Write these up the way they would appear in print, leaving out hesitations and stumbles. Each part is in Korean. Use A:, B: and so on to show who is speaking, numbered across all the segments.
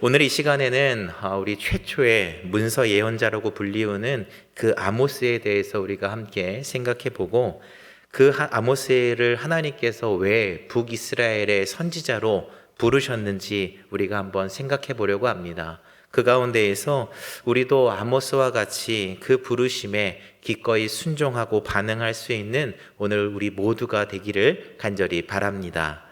A: 오늘 이 시간에는 우리 최초의 문서 예언자라고 불리우는 그 아모스에 대해서 우리가 함께 생각해 보고, 그 아모스를 하나님께서 왜 북이스라엘의 선지자로 부르셨는지 우리가 한번 생각해 보려고 합니다. 그 가운데에서 우리도 아모스와 같이 그 부르심에 기꺼이 순종하고 반응할 수 있는 오늘 우리 모두가 되기를 간절히 바랍니다.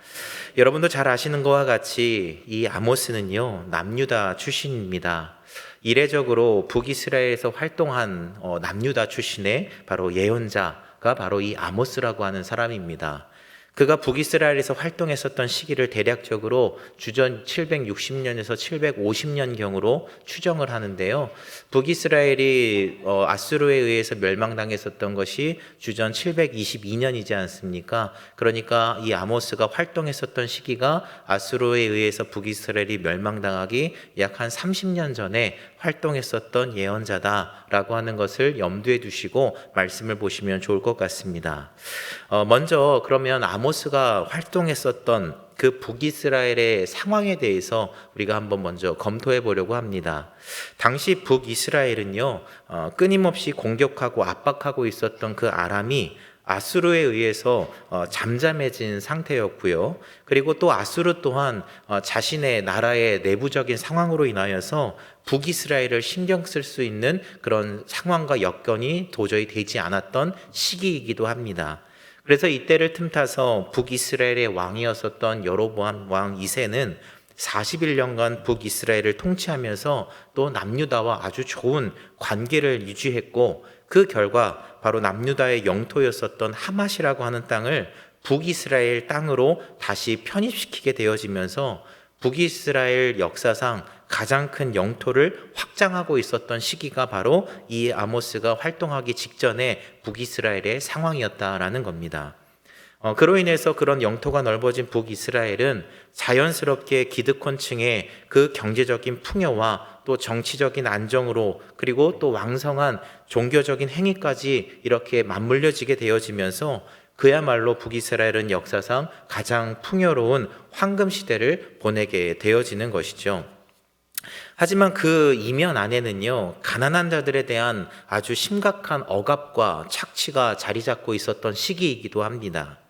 A: 여러분도 잘 아시는 것과 같이 이 아모스는요, 남유다 출신입니다. 이례적으로 북이스라엘에서 활동한 남유다 출신의 바로 예언자가 바로 이 아모스라고 하는 사람입니다. 그가 북이스라엘에서 활동했었던 시기를 대략적으로 주전 760년에서 750년경으로 추정을 하는데요. 북이스라엘이 아수르에 의해서 멸망당했었던 것이 주전 722년이지 않습니까? 그러니까 이 아모스가 활동했었던 시기가 아수르에 의해서 북이스라엘이 멸망당하기 약 한 30년 전에 활동했었던 예언자다라고 하는 것을 염두에 두시고 말씀을 보시면 좋을 것 같습니다. 먼저 그러면 아모스가 활동했었던 그 북이스라엘의 상황에 대해서 우리가 한번 먼저 검토해 보려고 합니다. 당시 북이스라엘은요, 끊임없이 공격하고 압박하고 있었던 그 아람이 아수르에 의해서 잠잠해진 상태였고요. 그리고 또 아수르 또한 자신의 나라의 내부적인 상황으로 인하여서 북이스라엘을 신경 쓸 수 있는 그런 상황과 여건이 도저히 되지 않았던 시기이기도 합니다. 그래서 이때를 틈타서 북이스라엘의 왕이었었던 여로보암 왕 2세는 41년간 북이스라엘을 통치하면서 또 남유다와 아주 좋은 관계를 유지했고, 그 결과 바로 남유다의 영토였었던 하맛이라고 하는 땅을 북이스라엘 땅으로 다시 편입시키게 되어지면서 북이스라엘 역사상 가장 큰 영토를 확장하고 있었던 시기가 바로 이 아모스가 활동하기 직전에 북이스라엘의 상황이었다라는 겁니다. 그로 인해서 그런 영토가 넓어진 북이스라엘은 자연스럽게 기득권층의 그 경제적인 풍요와 또 정치적인 안정으로, 그리고 또 왕성한 종교적인 행위까지 이렇게 맞물려지게 되어지면서 그야말로 북이스라엘은 역사상 가장 풍요로운 황금 시대를 보내게 되어지는 것이죠. 하지만 그 이면 안에는요, 가난한 자들에 대한 아주 심각한 억압과 착취가 자리 잡고 있었던 시기이기도 합니다.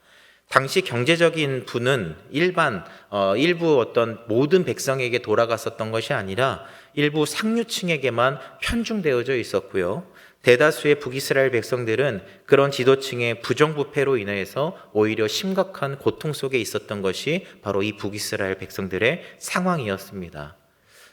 A: 당시 경제적인 부는 일부 어떤 모든 백성에게 돌아갔었던 것이 아니라 일부 상류층에게만 편중되어져 있었고요. 대다수의 북이스라엘 백성들은 그런 지도층의 부정부패로 인해서 오히려 심각한 고통 속에 있었던 것이 바로 이 북이스라엘 백성들의 상황이었습니다.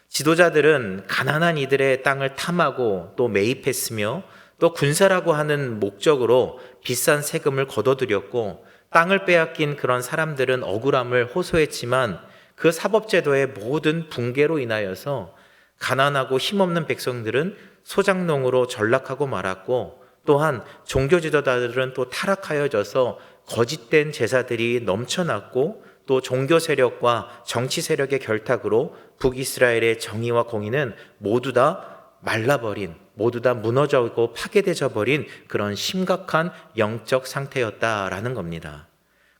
A: 지도자들은 가난한 이들의 땅을 탐하고 또 매입했으며, 또 군사라고 하는 목적으로 비싼 세금을 걷어들였고, 땅을 빼앗긴 그런 사람들은 억울함을 호소했지만 그 사법제도의 모든 붕괴로 인하여서 가난하고 힘없는 백성들은 소작농으로 전락하고 말았고, 또한 종교 지도자들은 또 타락하여져서 거짓된 제사들이 넘쳐났고, 또 종교 세력과 정치 세력의 결탁으로 북이스라엘의 정의와 공의는 모두 다 말라버린, 모두 다 무너져고 파괴되어 버린 그런 심각한 영적 상태였다라는 겁니다.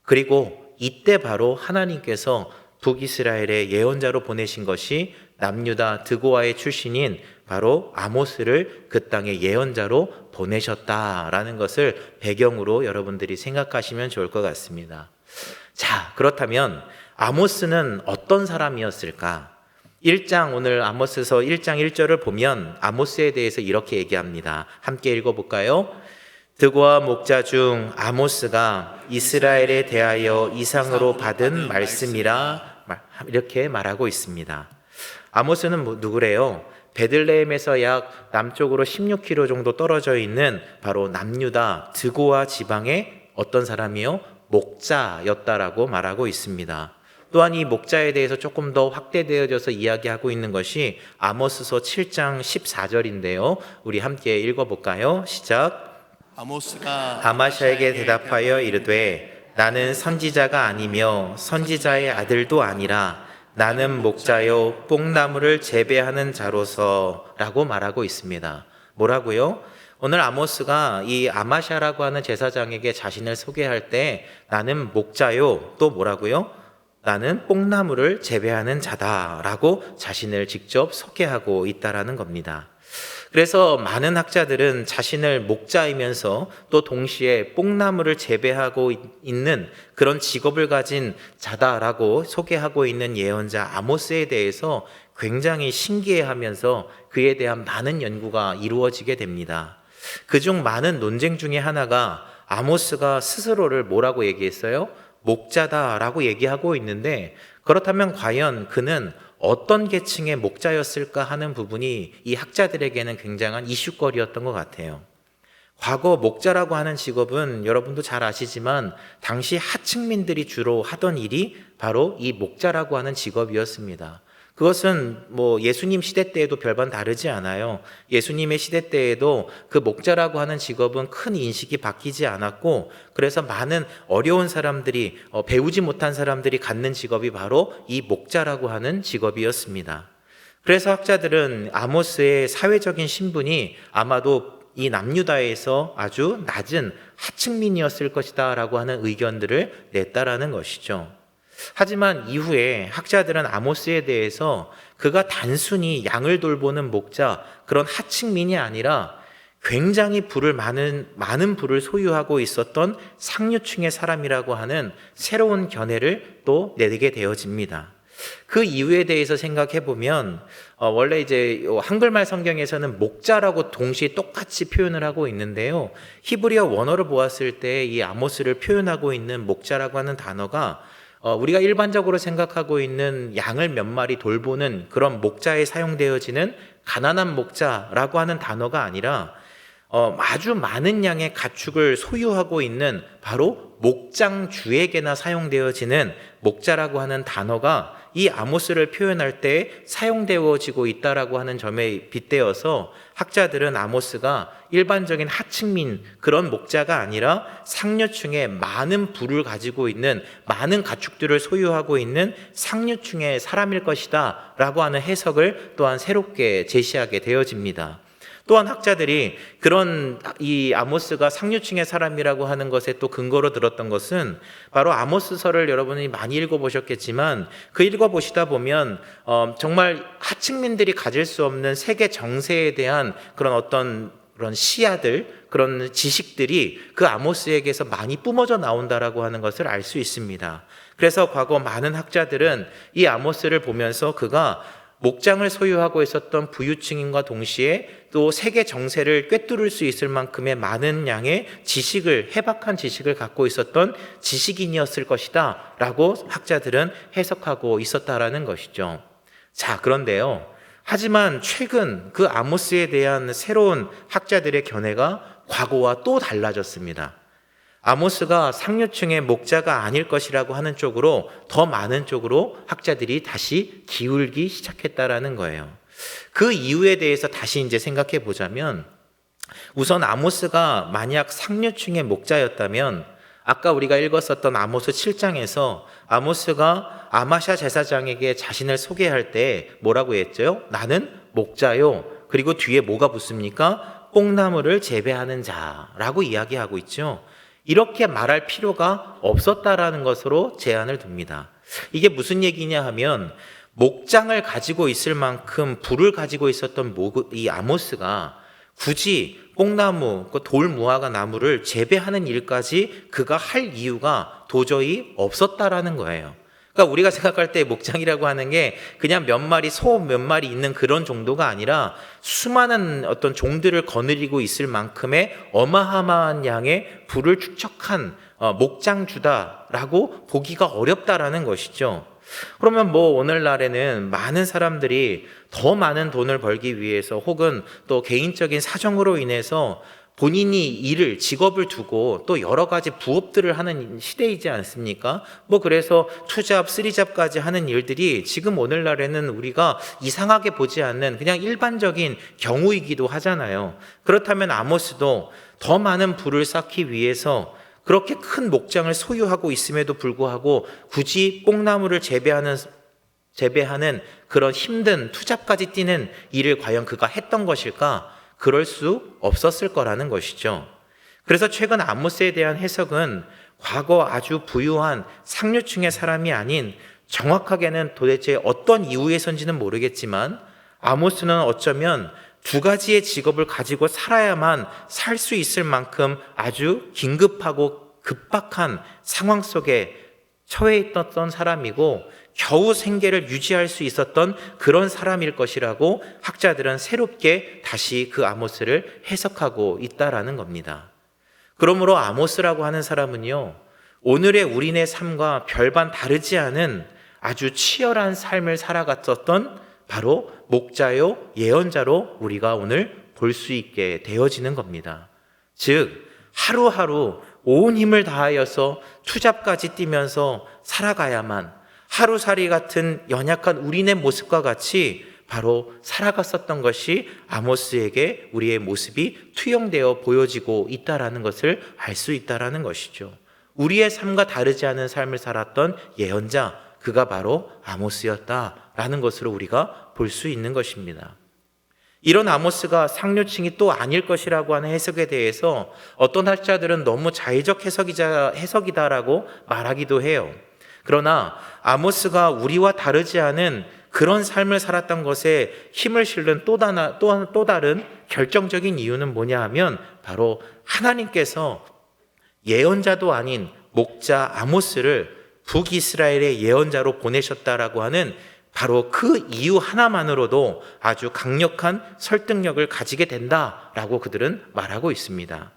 A: 그리고 이때 바로 하나님께서 북이스라엘의 예언자로 보내신 것이 남유다 드고아의 출신인 바로 아모스를 그 땅의 예언자로 보내셨다라는 것을 배경으로 여러분들이 생각하시면 좋을 것 같습니다. 자, 그렇다면 아모스는 어떤 사람이었을까? 오늘 아모스서 1장 1절을 보면 아모스에 대해서 이렇게 얘기합니다. 함께 읽어볼까요? 드고아 목자 중 아모스가 이스라엘에 대하여 이상으로 받은 말씀이라, 이렇게 말하고 있습니다. 아모스는 누구래요? 베들레헴에서 약 남쪽으로 16km 정도 떨어져 있는 바로 남유다 드고아 지방의 어떤 사람이요? 목자였다라고 말하고 있습니다. 또한 이 목자에 대해서 조금 더 확대되어져서 이야기하고 있는 것이 아모스서 7장 14절인데요. 우리 함께 읽어볼까요? 시작.
B: 아모스가
A: 아마샤에게 대답하여 이르되 나는 선지자가 아니며 선지자의 아들도 아니라 나는 목자요 뽕나무를 재배하는 자로서 라고 말하고 있습니다. 뭐라고요? 오늘 아모스가 이 아마샤라고 하는 제사장에게 자신을 소개할 때 나는 목자요, 또 뭐라고요? 나는 뽕나무를 재배하는 자다라고 자신을 직접 소개하고 있다라는 겁니다. 그래서 많은 학자들은 자신을 목자이면서 또 동시에 뽕나무를 재배하고 있는 그런 직업을 가진 자다라고 소개하고 있는 예언자 아모스에 대해서 굉장히 신기해하면서 그에 대한 많은 연구가 이루어지게 됩니다. 그중 많은 논쟁 중에 하나가 아모스가 스스로를 뭐라고 얘기했어요? 목자다라고 얘기하고 있는데, 그렇다면 과연 그는 어떤 계층의 목자였을까 하는 부분이 이 학자들에게는 굉장한 이슈거리였던 것 같아요. 과거 목자라고 하는 직업은 여러분도 잘 아시지만 당시 하층민들이 주로 하던 일이 바로 이 목자라고 하는 직업이었습니다. 그것은 예수님 시대 때에도 별반 다르지 않아요. 예수님의 시대 때에도 그 목자라고 하는 직업은 큰 인식이 바뀌지 않았고, 그래서 많은 어려운 사람들이, 배우지 못한 사람들이 갖는 직업이 바로 이 목자라고 하는 직업이었습니다. 그래서 학자들은 아모스의 사회적인 신분이 아마도 이 남유다에서 아주 낮은 하층민이었을 것이다 라고 하는 의견들을 냈다라는 것이죠. 하지만 이후에 학자들은 아모스에 대해서 그가 단순히 양을 돌보는 목자, 그런 하층민이 아니라 굉장히 많은 부를 소유하고 있었던 상류층의 사람이라고 하는 새로운 견해를 또 내게 되어집니다. 그 이유에 대해서 생각해 보면 원래 이제 한글말 성경에서는 목자라고 동시에 똑같이 표현을 하고 있는데요. 히브리어 원어를 보았을 때 이 아모스를 표현하고 있는 목자라고 하는 단어가 우리가 일반적으로 생각하고 있는 양을 몇 마리 돌보는 그런 목자에 사용되어지는 가난한 목자라고 하는 단어가 아니라 아주 많은 양의 가축을 소유하고 있는 바로 목장주에게나 사용되어지는 목자라고 하는 단어가 이 아모스를 표현할 때 사용되어지고 있다라고 하는 점에 빗대어서 학자들은 아모스가 일반적인 하층민 그런 목자가 아니라 상류층의 많은 부를 가지고 있는, 많은 가축들을 소유하고 있는 상류층의 사람일 것이다 라고 하는 해석을 또한 새롭게 제시하게 되어집니다. 또한 학자들이 그런 이 아모스가 상류층의 사람이라고 하는 것에 또 근거로 들었던 것은 바로 아모스서를 여러분이 많이 읽어보셨겠지만 그 읽어보시다 보면 정말 하층민들이 가질 수 없는 세계 정세에 대한 그런 시야들, 그런 지식들이 그 아모스에게서 많이 뿜어져 나온다라고 하는 것을 알 수 있습니다. 그래서 과거 많은 학자들은 이 아모스를 보면서 그가 목장을 소유하고 있었던 부유층인과 동시에 또 세계 정세를 꿰뚫을 수 있을 만큼의 많은 양의 해박한 지식을 갖고 있었던 지식인이었을 것이다 라고 학자들은 해석하고 있었다라는 것이죠. 자, 그런데요. 하지만 최근 그 아모스에 대한 새로운 학자들의 견해가 과거와 또 달라졌습니다. 아모스가 상류층의 목자가 아닐 것이라고 하는 쪽으로, 더 많은 쪽으로 학자들이 다시 기울기 시작했다라는 거예요. 그 이유에 대해서 다시 이제 생각해 보자면, 우선 아모스가 만약 상류층의 목자였다면 아까 우리가 읽었었던 아모스 7장에서 아모스가 아마샤 제사장에게 자신을 소개할 때 뭐라고 했죠? 나는 목자요. 그리고 뒤에 뭐가 붙습니까? 뽕나무를 재배하는 자라고 이야기하고 있죠. 이렇게 말할 필요가 없었다라는 것으로 제안을 둡니다. 이게 무슨 얘기냐 하면 목장을 가지고 있을 만큼 부를 가지고 있었던 이 아모스가 굳이 뽕나무, 돌무화과 나무를 재배하는 일까지 그가 할 이유가 도저히 없었다라는 거예요. 그러니까 우리가 생각할 때 목장이라고 하는 게 그냥 소 몇 마리 있는 그런 정도가 아니라 수많은 어떤 종들을 거느리고 있을 만큼의 어마어마한 양의 부를 축적한 목장주다라고 보기가 어렵다라는 것이죠. 그러면 오늘날에는 많은 사람들이 더 많은 돈을 벌기 위해서 혹은 또 개인적인 사정으로 인해서 본인이 직업을 두고 또 여러 가지 부업들을 하는 시대이지 않습니까? 그래서 투잡, 쓰리잡까지 하는 일들이 지금 오늘날에는 우리가 이상하게 보지 않는 그냥 일반적인 경우이기도 하잖아요. 그렇다면 아모스도 더 많은 부를 쌓기 위해서 그렇게 큰 목장을 소유하고 있음에도 불구하고 굳이 뽕나무를 재배하는 그런 힘든 투잡까지 뛰는 일을 과연 그가 했던 것일까? 그럴 수 없었을 거라는 것이죠. 그래서 최근 아모스에 대한 해석은 과거 아주 부유한 상류층의 사람이 아닌 정확하게는 도대체 어떤 이유에선지는 모르겠지만 아모스는 어쩌면 두 가지의 직업을 가지고 살아야만 살 수 있을 만큼 아주 긴급하고 급박한 상황 속에 처해 있었던 사람이고 겨우 생계를 유지할 수 있었던 그런 사람일 것이라고 학자들은 새롭게 다시 그 아모스를 해석하고 있다라는 겁니다. 그러므로 아모스라고 하는 사람은요, 오늘의 우리네 삶과 별반 다르지 않은 아주 치열한 삶을 살아갔었던 바로 목자요 예언자로 우리가 오늘 볼 수 있게 되어지는 겁니다. 즉 하루하루 온 힘을 다하여서 투잡까지 뛰면서 살아가야만 하루살이 같은 연약한 우리네 모습과 같이 바로 살아갔었던 것이 아모스에게 우리의 모습이 투영되어 보여지고 있다라는 것을 알 수 있다라는 것이죠. 우리의 삶과 다르지 않은 삶을 살았던 예언자, 그가 바로 아모스였다라는 것으로 우리가 볼 수 있는 것입니다. 이런 아모스가 상류층이 또 아닐 것이라고 하는 해석에 대해서 어떤 학자들은 너무 자의적 해석이다라고 말하기도 해요. 그러나 아모스가 우리와 다르지 않은 그런 삶을 살았던 것에 힘을 실는 또 다른 결정적인 이유는 뭐냐 하면 바로 하나님께서 예언자도 아닌 목자 아모스를 북이스라엘의 예언자로 보내셨다라고 하는 바로 그 이유 하나만으로도 아주 강력한 설득력을 가지게 된다라고 그들은 말하고 있습니다.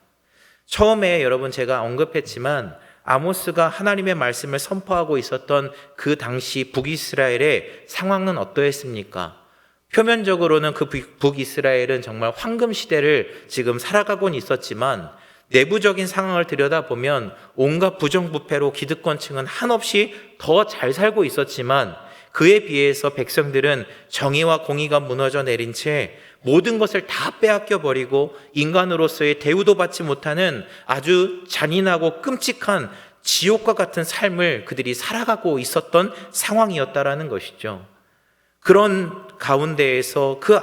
A: 처음에 여러분 제가 언급했지만 아모스가 하나님의 말씀을 선포하고 있었던 그 당시 북이스라엘의 상황은 어떠했습니까? 표면적으로는 그 북이스라엘은 정말 황금 시대를 지금 살아가곤 있었지만 내부적인 상황을 들여다보면 온갖 부정부패로 기득권층은 한없이 더 잘 살고 있었지만 그에 비해서 백성들은 정의와 공의가 무너져 내린 채 모든 것을 다 빼앗겨 버리고 인간으로서의 대우도 받지 못하는 아주 잔인하고 끔찍한 지옥과 같은 삶을 그들이 살아가고 있었던 상황이었다라는 것이죠. 그런 가운데에서 그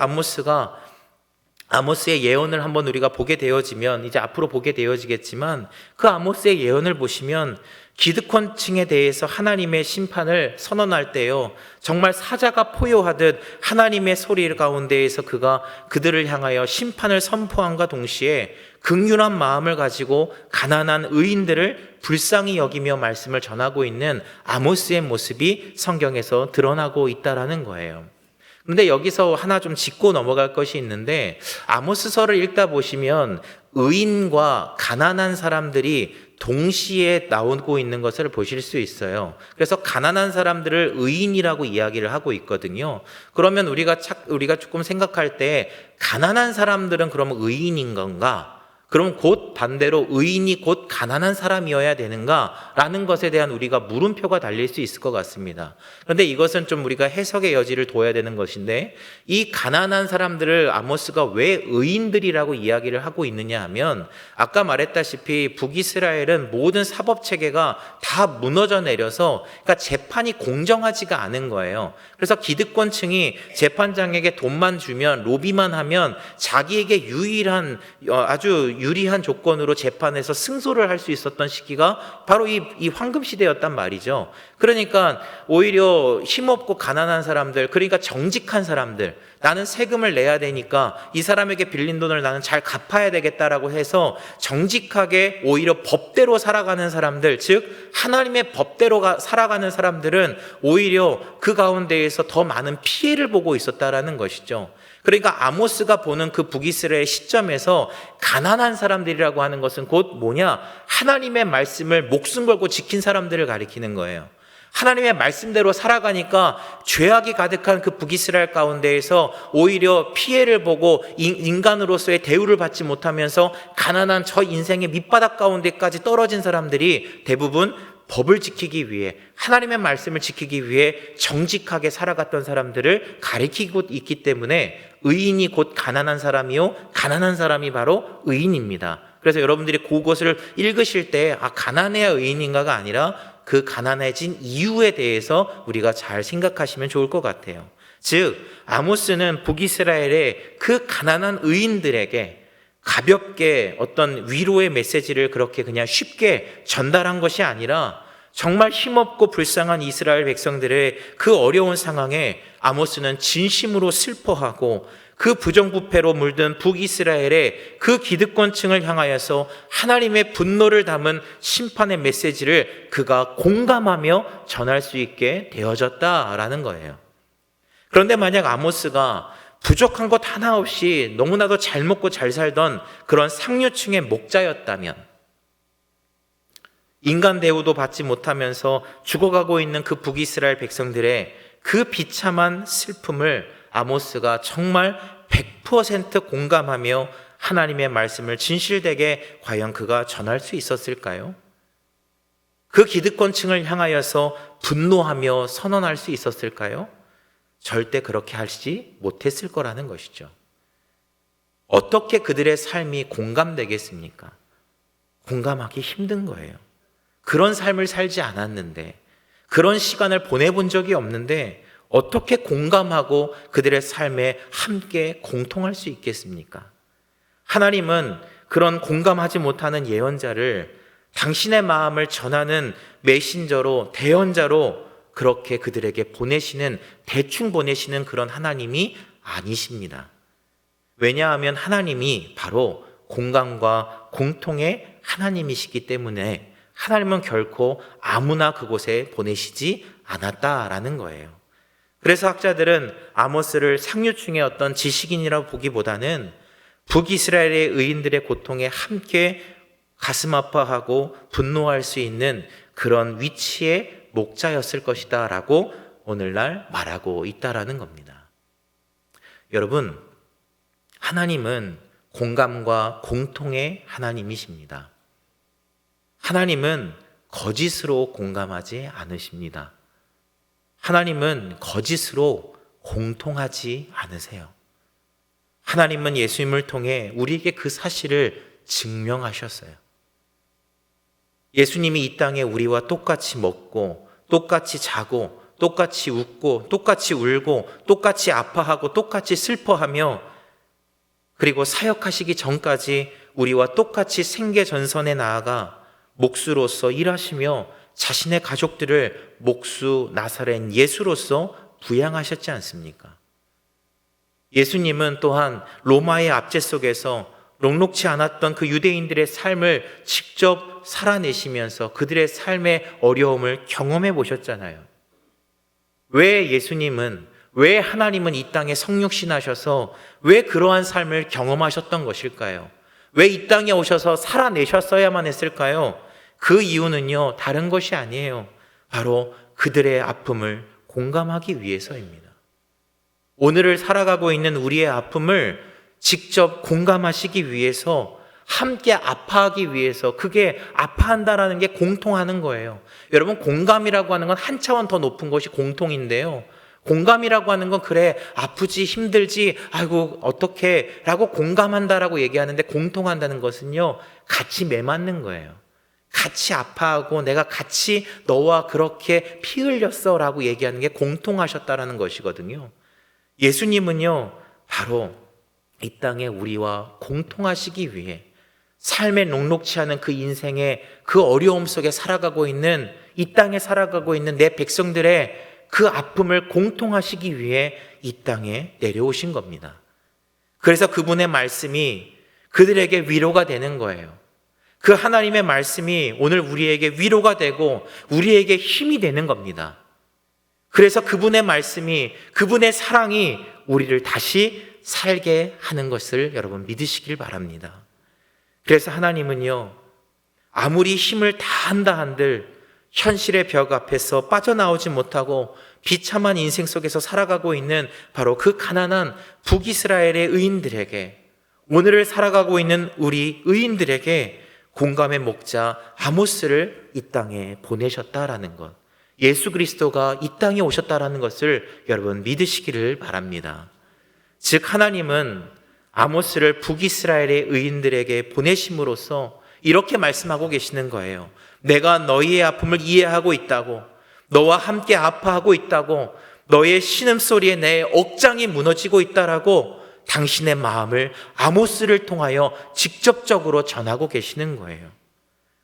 A: 아모스의 예언을 한번 우리가 보게 되어지면, 이제 앞으로 보게 되어지겠지만 그 아모스의 예언을 보시면 기득권층에 대해서 하나님의 심판을 선언할 때요, 정말 사자가 포효하듯 하나님의 소리 가운데에서 그가 그들을 향하여 심판을 선포함과 동시에 긍휼한 마음을 가지고 가난한 의인들을 불쌍히 여기며 말씀을 전하고 있는 아모스의 모습이 성경에서 드러나고 있다라는 거예요. 근데 여기서 하나 좀 짚고 넘어갈 것이 있는데, 아모스서를 읽다 보시면 의인과 가난한 사람들이 동시에 나오고 있는 것을 보실 수 있어요. 그래서 가난한 사람들을 의인이라고 이야기를 하고 있거든요. 그러면 우리가 조금 생각할 때 가난한 사람들은 그러면 의인인 건가? 그럼 곧 반대로 의인이 곧 가난한 사람이어야 되는가라는 것에 대한 우리가 물음표가 달릴 수 있을 것 같습니다. 그런데 이것은 좀 우리가 해석의 여지를 둬야 되는 것인데, 이 가난한 사람들을 아모스가 왜 의인들이라고 이야기를 하고 있느냐 하면, 아까 말했다시피 북이스라엘은 모든 사법체계가 다 무너져 내려서 그러니까 재판이 공정하지가 않은 거예요. 그래서 기득권층이 재판장에게 돈만 주면, 로비만 하면 자기에게 아주 유리한 조건으로 재판에서 승소를 할 수 있었던 시기가 바로 이 황금 시대였단 말이죠. 그러니까 오히려 힘없고 가난한 사람들, 그러니까 정직한 사람들, 나는 세금을 내야 되니까 이 사람에게 빌린 돈을 나는 잘 갚아야 되겠다라고 해서 정직하게 오히려 법대로 살아가는 사람들, 즉 하나님의 법대로 살아가는 사람들은 오히려 그 가운데에서 더 많은 피해를 보고 있었다라는 것이죠. 그러니까 아모스가 보는 그 북이스라엘 시점에서 가난한 사람들이라고 하는 것은 곧 뭐냐? 하나님의 말씀을 목숨 걸고 지킨 사람들을 가리키는 거예요. 하나님의 말씀대로 살아가니까 죄악이 가득한 그 북이스라엘 가운데에서 오히려 피해를 보고 인간으로서의 대우를 받지 못하면서 가난한 저 인생의 밑바닥 가운데까지 떨어진 사람들이 대부분 법을 지키기 위해, 하나님의 말씀을 지키기 위해 정직하게 살아갔던 사람들을 가리키고 있기 때문에 의인이 곧 가난한 사람이요, 가난한 사람이 바로 의인입니다. 그래서 여러분들이 그것을 읽으실 때 가난해야 의인인가가 아니라 그 가난해진 이유에 대해서 우리가 잘 생각하시면 좋을 것 같아요. 즉 아모스는 북이스라엘의 그 가난한 의인들에게 가볍게 어떤 위로의 메시지를 그렇게 그냥 쉽게 전달한 것이 아니라 정말 힘없고 불쌍한 이스라엘 백성들의 그 어려운 상황에 아모스는 진심으로 슬퍼하고 그 부정부패로 물든 북이스라엘의 그 기득권층을 향하여서 하나님의 분노를 담은 심판의 메시지를 그가 공감하며 전할 수 있게 되어졌다라는 거예요. 그런데 만약 아모스가 부족한 것 하나 없이 너무나도 잘 먹고 잘 살던 그런 상류층의 목자였다면, 인간 대우도 받지 못하면서 죽어가고 있는 그 북이스라엘 백성들의 그 비참한 슬픔을 아모스가 정말 100% 공감하며 하나님의 말씀을 진실되게 과연 그가 전할 수 있었을까요? 그 기득권층을 향하여서 분노하며 선언할 수 있었을까요? 절대 그렇게 하지 못했을 거라는 것이죠. 어떻게 그들의 삶이 공감되겠습니까? 공감하기 힘든 거예요. 그런 삶을 살지 않았는데, 그런 시간을 보내본 적이 없는데 어떻게 공감하고 그들의 삶에 함께 공통할 수 있겠습니까? 하나님은 그런 공감하지 못하는 예언자를 당신의 마음을 전하는 메신저로, 대언자로 그렇게 그들에게 보내시는, 대충 보내시는 그런 하나님이 아니십니다. 왜냐하면 하나님이 바로 공감과 공통의 하나님이시기 때문에 하나님은 결코 아무나 그곳에 보내시지 않았다라는 거예요. 그래서 학자들은 아모스를 상류층의 어떤 지식인이라고 보기보다는 북이스라엘의 의인들의 고통에 함께 가슴 아파하고 분노할 수 있는 그런 위치의 목자였을 것이다 라고 오늘날 말하고 있다라는 겁니다. 여러분, 하나님은 공감과 공통의 하나님이십니다. 하나님은 거짓으로 공감하지 않으십니다. 하나님은 거짓으로 공통하지 않으세요. 하나님은 예수님을 통해 우리에게 그 사실을 증명하셨어요. 예수님이 이 땅에 우리와 똑같이 먹고, 똑같이 자고, 똑같이 웃고, 똑같이 울고, 똑같이 아파하고, 똑같이 슬퍼하며, 그리고 사역하시기 전까지 우리와 똑같이 생계전선에 나아가 목수로서 일하시며 자신의 가족들을 목수 나사렛 예수로서 부양하셨지 않습니까? 예수님은 또한 로마의 압제 속에서 녹록지 않았던 그 유대인들의 삶을 직접 살아내시면서 그들의 삶의 어려움을 경험해 보셨잖아요. 왜 하나님은 이 땅에 성육신하셔서 왜 그러한 삶을 경험하셨던 것일까요? 왜 이 땅에 오셔서 살아내셨어야만 했을까요? 그 이유는요, 다른 것이 아니에요. 바로 그들의 아픔을 공감하기 위해서입니다. 오늘을 살아가고 있는 우리의 아픔을 직접 공감하시기 위해서, 함께 아파하기 위해서, 그게 아파한다라는 게 공통하는 거예요. 여러분, 공감이라고 하는 건 한 차원 더 높은 것이 공통인데요. 공감이라고 하는 건 그래, 아프지, 힘들지, 아이고, 어떡해 라고 공감한다라고 얘기하는데, 공통한다는 것은요, 같이 매맞는 거예요. 같이 아파하고 내가 같이 너와 그렇게 피 흘렸어 라고 얘기하는 게 공통하셨다라는 것이거든요. 예수님은요, 바로 이 땅에 우리와 공통하시기 위해 삶의 녹록지 않은 그 인생의 그 어려움 속에 살아가고 있는, 이 땅에 살아가고 있는 내 백성들의 그 아픔을 공통하시기 위해 이 땅에 내려오신 겁니다. 그래서 그분의 말씀이 그들에게 위로가 되는 거예요. 그 하나님의 말씀이 오늘 우리에게 위로가 되고 우리에게 힘이 되는 겁니다. 그래서 그분의 말씀이, 그분의 사랑이 우리를 다시 살게 하는 것을 여러분 믿으시길 바랍니다. 그래서 하나님은요, 아무리 힘을 다한다 한들 현실의 벽 앞에서 빠져나오지 못하고 비참한 인생 속에서 살아가고 있는 바로 그 가난한 북이스라엘의 의인들에게, 오늘을 살아가고 있는 우리 의인들에게 공감의 목자 아모스를 이 땅에 보내셨다라는 것, 예수 그리스도가 이 땅에 오셨다라는 것을 여러분 믿으시기를 바랍니다. 즉, 하나님은 아모스를 북이스라엘의 의인들에게 보내심으로써 이렇게 말씀하고 계시는 거예요. 내가 너희의 아픔을 이해하고 있다고, 너와 함께 아파하고 있다고, 너의 신음소리에 내 억장이 무너지고 있다라고 당신의 마음을 아모스를 통하여 직접적으로 전하고 계시는 거예요.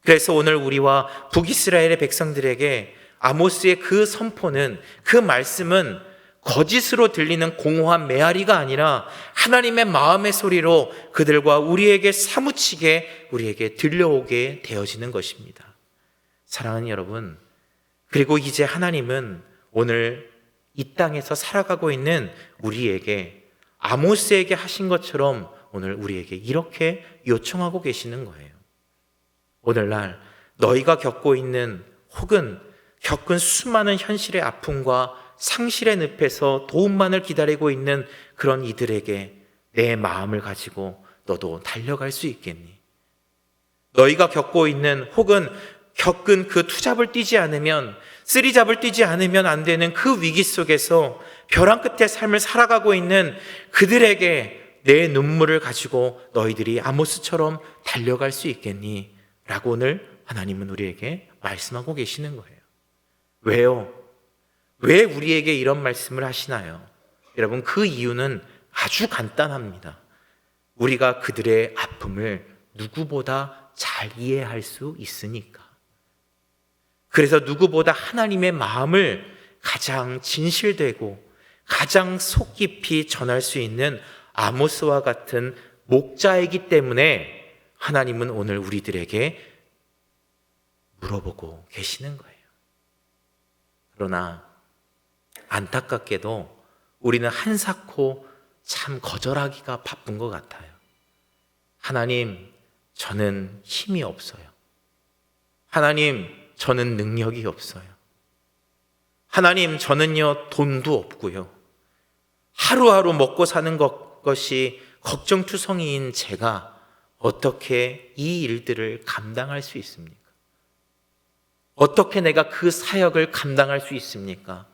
A: 그래서 오늘 우리와 북이스라엘의 백성들에게 아모스의 그 선포는, 그 말씀은 거짓으로 들리는 공허한 메아리가 아니라 하나님의 마음의 소리로 그들과 우리에게 사무치게 우리에게 들려오게 되어지는 것입니다. 사랑하는 여러분, 그리고 이제 하나님은 오늘 이 땅에서 살아가고 있는 우리에게 아모스에게 하신 것처럼 오늘 우리에게 이렇게 요청하고 계시는 거예요. 오늘날 너희가 겪고 있는 혹은 겪은 수많은 현실의 아픔과 상실의 늪에서 도움만을 기다리고 있는 그런 이들에게 내 마음을 가지고 너도 달려갈 수 있겠니? 너희가 겪고 있는 혹은 겪은 그 투잡을 뛰지 않으면, 쓰리잡을 뛰지 않으면 안 되는 그 위기 속에서 벼랑 끝의 삶을 살아가고 있는 그들에게 내 눈물을 가지고 너희들이 아모스처럼 달려갈 수 있겠니? 라고 오늘 하나님은 우리에게 말씀하고 계시는 거예요. 왜요? 왜 우리에게 이런 말씀을 하시나요? 여러분, 그 이유는 아주 간단합니다. 우리가 그들의 아픔을 누구보다 잘 이해할 수 있으니까. 그래서 누구보다 하나님의 마음을 가장 진실되고 가장 속 깊이 전할 수 있는 아모스와 같은 목자이기 때문에 하나님은 오늘 우리들에게 물어보고 계시는 거예요. 그러나 안타깝게도 우리는 한사코 참 거절하기가 바쁜 것 같아요. 하나님, 저는 힘이 없어요. 하나님, 저는 능력이 없어요. 하나님, 저는요 돈도 없고요. 하루하루 먹고 사는 것이 걱정투성이인 제가 어떻게 이 일들을 감당할 수 있습니까? 어떻게 내가 그 사역을 감당할 수 있습니까?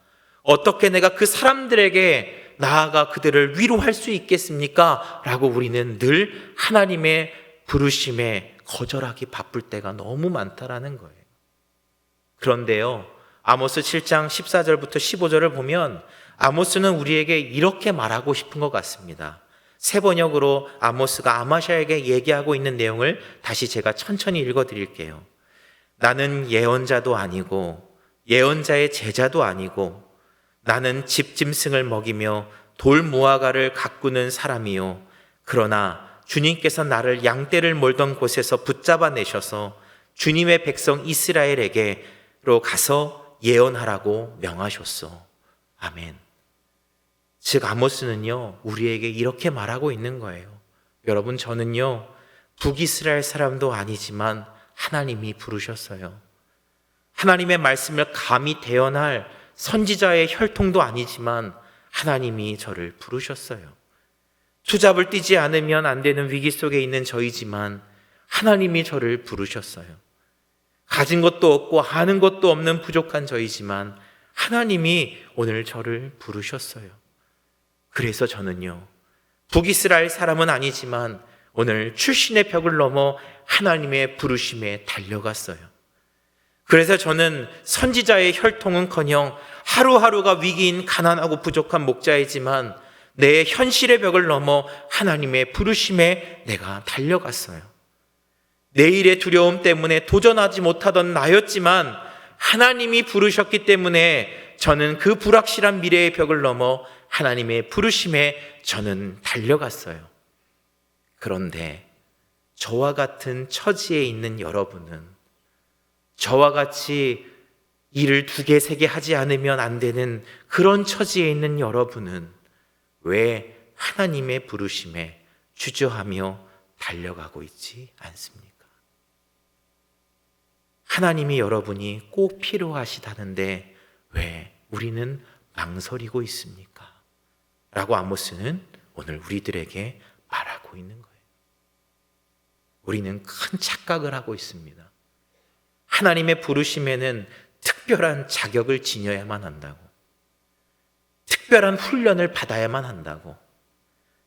A: 어떻게 내가 그 사람들에게 나아가 그들을 위로할 수 있겠습니까? 라고 우리는 늘 하나님의 부르심에 거절하기 바쁠 때가 너무 많다라는 거예요. 그런데요, 아모스 7장 14절부터 15절을 보면 아모스는 우리에게 이렇게 말하고 싶은 것 같습니다. 새 번역으로 아모스가 아마샤에게 얘기하고 있는 내용을 다시 제가 천천히 읽어드릴게요. 나는 예언자도 아니고 예언자의 제자도 아니고 나는 집짐승을 먹이며 돌 무화과를 가꾸는 사람이요. 그러나 주님께서 나를 양떼를 몰던 곳에서 붙잡아 내셔서 주님의 백성 이스라엘에게로 가서 예언하라고 명하셨소. 아멘. 즉 아모스는요 우리에게 이렇게 말하고 있는 거예요. 여러분, 저는요 북이스라엘 사람도 아니지만 하나님이 부르셨어요. 하나님의 말씀을 감히 대언할 선지자의 혈통도 아니지만 하나님이 저를 부르셨어요. 투잡을 뛰지 않으면 안 되는 위기 속에 있는 저이지만 하나님이 저를 부르셨어요. 가진 것도 없고 하는 것도 없는 부족한 저이지만 하나님이 오늘 저를 부르셨어요. 그래서 저는요 북이스라엘 사람은 아니지만 오늘 출신의 벽을 넘어 하나님의 부르심에 달려갔어요. 그래서 저는 선지자의 혈통은커녕 하루하루가 위기인 가난하고 부족한 목자이지만 내 현실의 벽을 넘어 하나님의 부르심에 내가 달려갔어요. 내일의 두려움 때문에 도전하지 못하던 나였지만 하나님이 부르셨기 때문에 저는 그 불확실한 미래의 벽을 넘어 하나님의 부르심에 저는 달려갔어요. 그런데 저와 같은 처지에 있는 여러분은, 저와 같이 일을 2개, 3개 하지 않으면 안 되는 그런 처지에 있는 여러분은 왜 하나님의 부르심에 주저하며 달려가고 있지 않습니까? 하나님이 여러분이 꼭 필요하시다는데 왜 우리는 망설이고 있습니까? 라고 아모스는 오늘 우리들에게 말하고 있는 거예요. 우리는 큰 착각을 하고 있습니다. 하나님의 부르심에는 특별한 자격을 지녀야만 한다고, 특별한 훈련을 받아야만 한다고,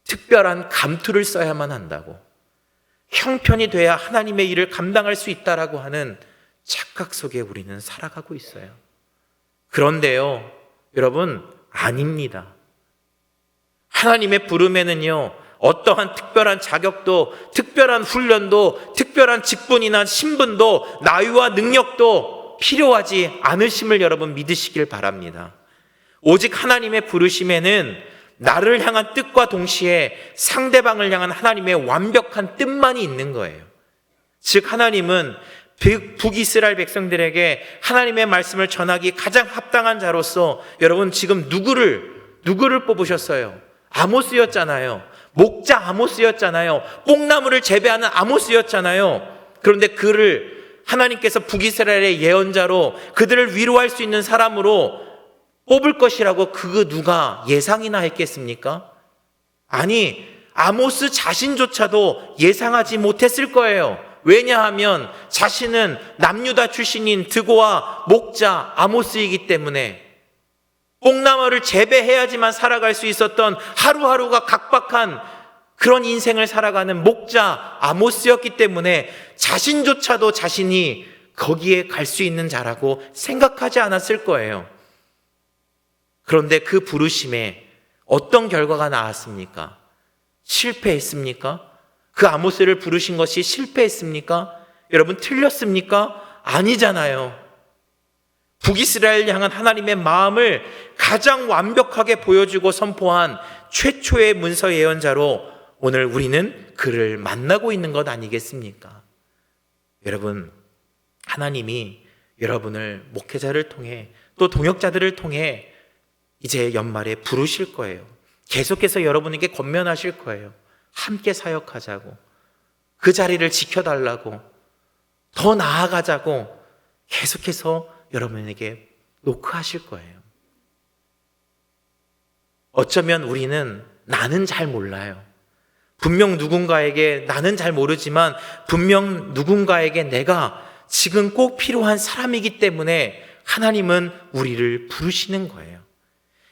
A: 특별한 감투를 써야만 한다고, 형편이 돼야 하나님의 일을 감당할 수 있다라고 하는 착각 속에 우리는 살아가고 있어요. 그런데요, 여러분, 아닙니다. 하나님의 부름에는요, 어떠한 특별한 자격도, 특별한 훈련도, 특별한 직분이나 신분도, 나이와 능력도 필요하지 않으심을 여러분 믿으시길 바랍니다. 오직 하나님의 부르심에는 나를 향한 뜻과 동시에 상대방을 향한 하나님의 완벽한 뜻만이 있는 거예요. 즉 하나님은 북이스라엘 백성들에게 하나님의 말씀을 전하기 가장 합당한 자로서 여러분 지금 누구를 뽑으셨어요? 아모스였잖아요. 목자 아모스였잖아요. 뽕나무를 재배하는 아모스였잖아요. 그런데 그를 하나님께서 북이스라엘의 예언자로 그들을 위로할 수 있는 사람으로 뽑을 것이라고 그 누가 예상이나 했겠습니까? 아니, 아모스 자신조차도 예상하지 못했을 거예요. 왜냐하면 자신은 남유다 출신인 드고와 목자 아모스이기 때문에 뽕나무를 재배해야지만 살아갈 수 있었던 하루하루가 각박한 그런 인생을 살아가는 목자 아모스였기 때문에 자신조차도 자신이 거기에 갈 수 있는 자라고 생각하지 않았을 거예요. 그런데 그 부르심에 어떤 결과가 나왔습니까? 실패했습니까? 그 아모스를 부르신 것이 실패했습니까? 여러분 틀렸습니까? 아니잖아요. 북이스라엘 향한 하나님의 마음을 가장 완벽하게 보여주고 선포한 최초의 문서 예언자로 오늘 우리는 그를 만나고 있는 것 아니겠습니까? 여러분, 하나님이 여러분을 목회자를 통해 또 동역자들을 통해 이제 연말에 부르실 거예요. 계속해서 여러분에게 권면하실 거예요. 함께 사역하자고, 그 자리를 지켜달라고, 더 나아가자고 계속해서 여러분에게 노크하실 거예요. 어쩌면 우리는 나는 잘 몰라요. 분명 누군가에게 나는 잘 모르지만 분명 누군가에게 내가 지금 꼭 필요한 사람이기 때문에 하나님은 우리를 부르시는 거예요.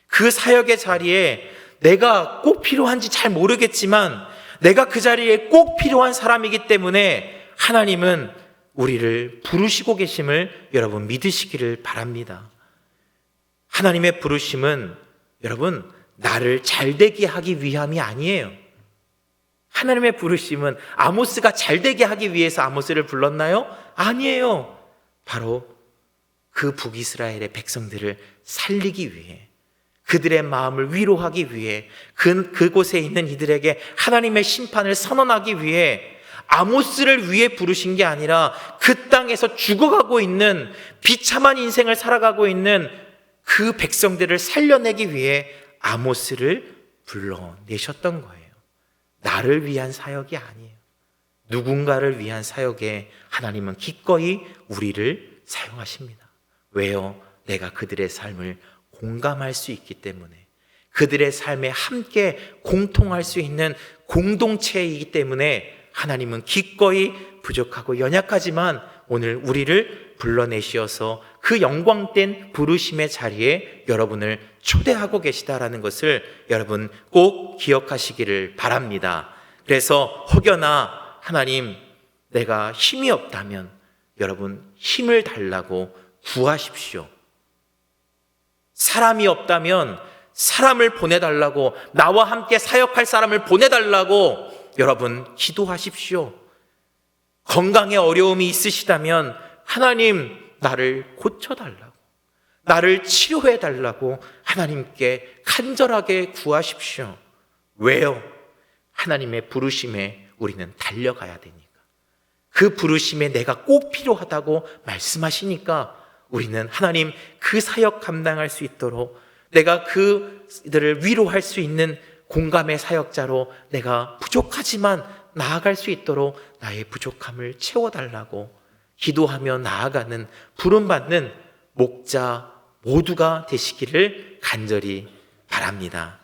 A: 그 사역의 자리에 내가 꼭 필요한지 잘 모르겠지만 내가 그 자리에 꼭 필요한 사람이기 때문에 하나님은 우리를 부르시고 계심을 여러분 믿으시기를 바랍니다. 하나님의 부르심은 여러분 나를 잘되게 하기 위함이 아니에요. 하나님의 부르심은 아모스가 잘되게 하기 위해서 아모스를 불렀나요? 아니에요. 바로 그 북이스라엘의 백성들을 살리기 위해, 그들의 마음을 위로하기 위해, 그곳에 있는 이들에게 하나님의 심판을 선언하기 위해 아모스를 위해 부르신 게 아니라 그 땅에서 죽어가고 있는 비참한 인생을 살아가고 있는 그 백성들을 살려내기 위해 아모스를 불러내셨던 거예요. 나를 위한 사역이 아니에요. 누군가를 위한 사역에 하나님은 기꺼이 우리를 사용하십니다. 왜요? 내가 그들의 삶을 공감할 수 있기 때문에, 그들의 삶에 함께 공통할 수 있는 공동체이기 때문에 하나님은 기꺼이 부족하고 연약하지만 오늘 우리를 불러내시어서 그 영광된 부르심의 자리에 여러분을 초대하고 계시다라는 것을 여러분 꼭 기억하시기를 바랍니다. 그래서 혹여나 하나님 내가 힘이 없다면 여러분 힘을 달라고 구하십시오. 사람이 없다면 사람을 보내달라고, 나와 함께 사역할 사람을 보내달라고 여러분 기도하십시오. 건강에 어려움이 있으시다면 하나님 나를 고쳐달라고, 나를 치료해달라고 하나님께 간절하게 구하십시오. 왜요? 하나님의 부르심에 우리는 달려가야 되니까. 그 부르심에 내가 꼭 필요하다고 말씀하시니까 우리는 하나님 그 사역 감당할 수 있도록, 내가 그들을 위로할 수 있는 공감의 사역자로 내가 부족하지만 나아갈 수 있도록 나의 부족함을 채워달라고 기도하며 나아가는 부름받는 목자 모두가 되시기를 간절히 바랍니다.